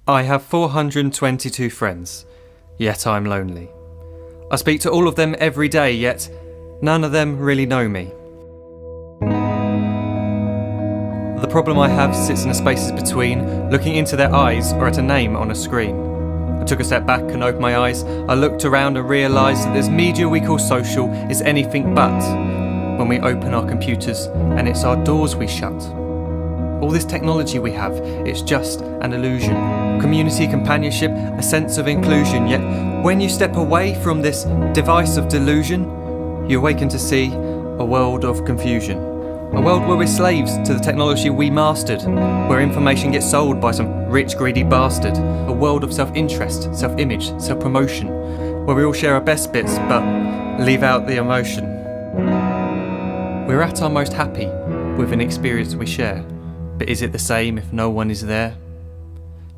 I have 422 friends, yet I'm lonely. I speak to all of them every day, yet none of them really know me. The problem I have sits in the spaces between looking into their eyes or at a name on a screen. I took a step back and opened my eyes. I looked around and realised that this media we call social is anything but when we open our computers and it's our doors we shut. All this technology we have, it's just an illusion. Community, companionship, a sense of inclusion. Yet when you step away from this device of delusion, you awaken to see a world of confusion. A world where we're slaves to the technology we mastered, where information gets sold by some rich, greedy bastard. A world of self-interest, self-image, self-promotion, where we all share our best bits but leave out the emotion. We're at our most happy with an experience we share. But is it the same if no one is there?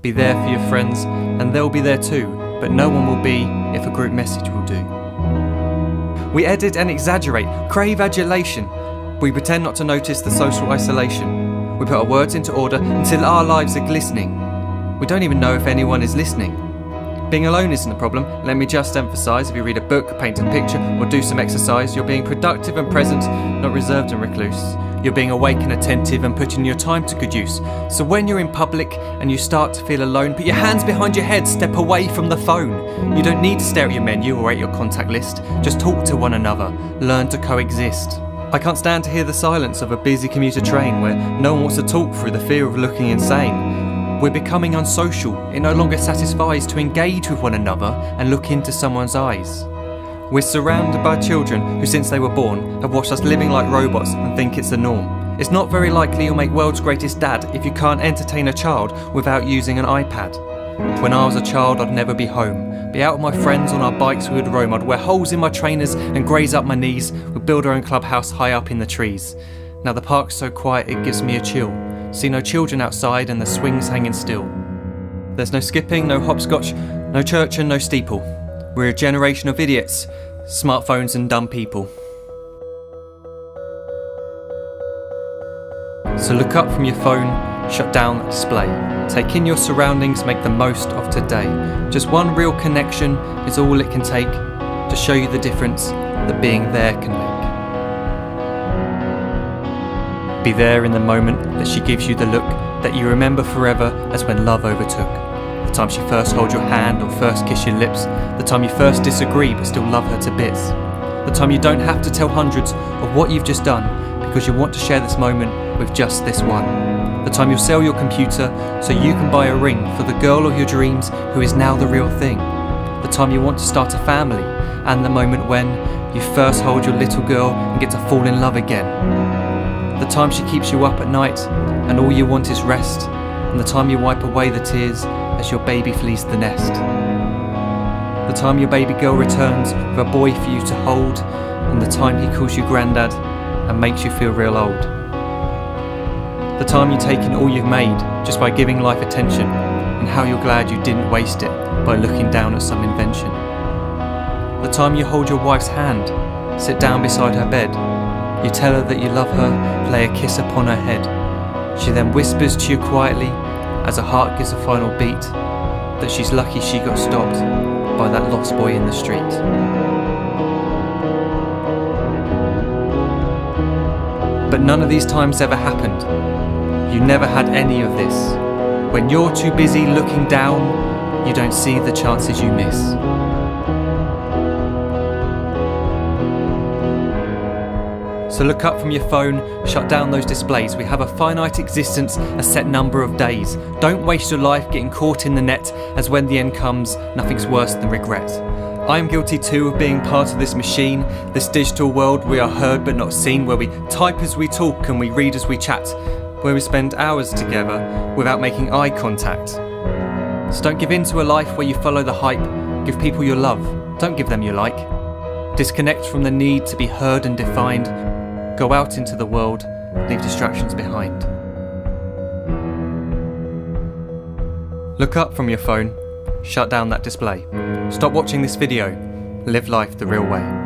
Be there for your friends, and they'll be there too, but no one will be if a group message will do. We edit and exaggerate, crave adulation. We pretend not to notice the social isolation. We put our words into order until our lives are glistening. We don't even know if anyone is listening. Being alone isn't the problem. Let me just emphasise, if you read a book, paint a picture, or do some exercise, you're being productive and present, not reserved and recluse. You're being awake and attentive and putting your time to good use. So when you're in public and you start to feel alone, put your hands behind your head, step away from the phone. You don't need to stare at your menu or at your contact list. Just talk to one another. Learn to coexist. I can't stand to hear the silence of a busy commuter train where no one wants to talk through the fear of looking insane. We're becoming unsocial. It no longer satisfies to engage with one another and look into someone's eyes. We're surrounded by children who, since they were born, have watched us living like robots and think it's the norm. It's not very likely you'll make world's greatest dad if you can't entertain a child without using an iPad. When I was a child, I'd never be home. Be out with my friends on our bikes, we would roam. I'd wear holes in my trainers and graze up my knees. We'd build our own clubhouse high up in the trees. Now the park's so quiet it gives me a chill. See no children outside and the swings hanging still. There's no skipping, no hopscotch, no church and no steeple. We're a generation of idiots, smartphones and dumb people. So look up from your phone, shut down the display. Take in your surroundings, make the most of today. Just one real connection is all it can take to show you the difference that being there can make. Be there in the moment that she gives you the look that you remember forever as when love overtook. The time she first holds your hand or first kiss your lips. The time you first disagree but still love her to bits. The time you don't have to tell hundreds of what you've just done because you want to share this moment with just this one. The time you'll sell your computer so you can buy a ring for the girl of your dreams who is now the real thing. The time you want to start a family, and the moment when you first hold your little girl and get to fall in love again. The time she keeps you up at night and all you want is rest, and the time you wipe away the tears as your baby flees the nest. The time your baby girl returns with a boy for you to hold, and the time he calls you granddad and makes you feel real old. The time you take in all you've made just by giving life attention, and how you're glad you didn't waste it by looking down at some invention. The time you hold your wife's hand, sit down beside her bed, you tell her that you love her, lay a kiss upon her head. She then whispers to you quietly, as her heart gives a final beat, that she's lucky she got stopped by that lost boy in the street. But none of these times ever happened. You never had any of this. When you're too busy looking down, you don't see the chances you miss. So look up from your phone, shut down those displays. We have a finite existence, a set number of days. Don't waste your life getting caught in the net, as when the end comes, nothing's worse than regret. I am guilty too of being part of this machine, this digital world we are heard but not seen, where we type as we talk and we read as we chat, where we spend hours together without making eye contact. So don't give in to a life where you follow the hype. Give people your love, don't give them your like. Disconnect from the need to be heard and defined. Go out into the world, leave distractions behind. Look up from your phone, shut down that display. Stop watching this video, live life the real way.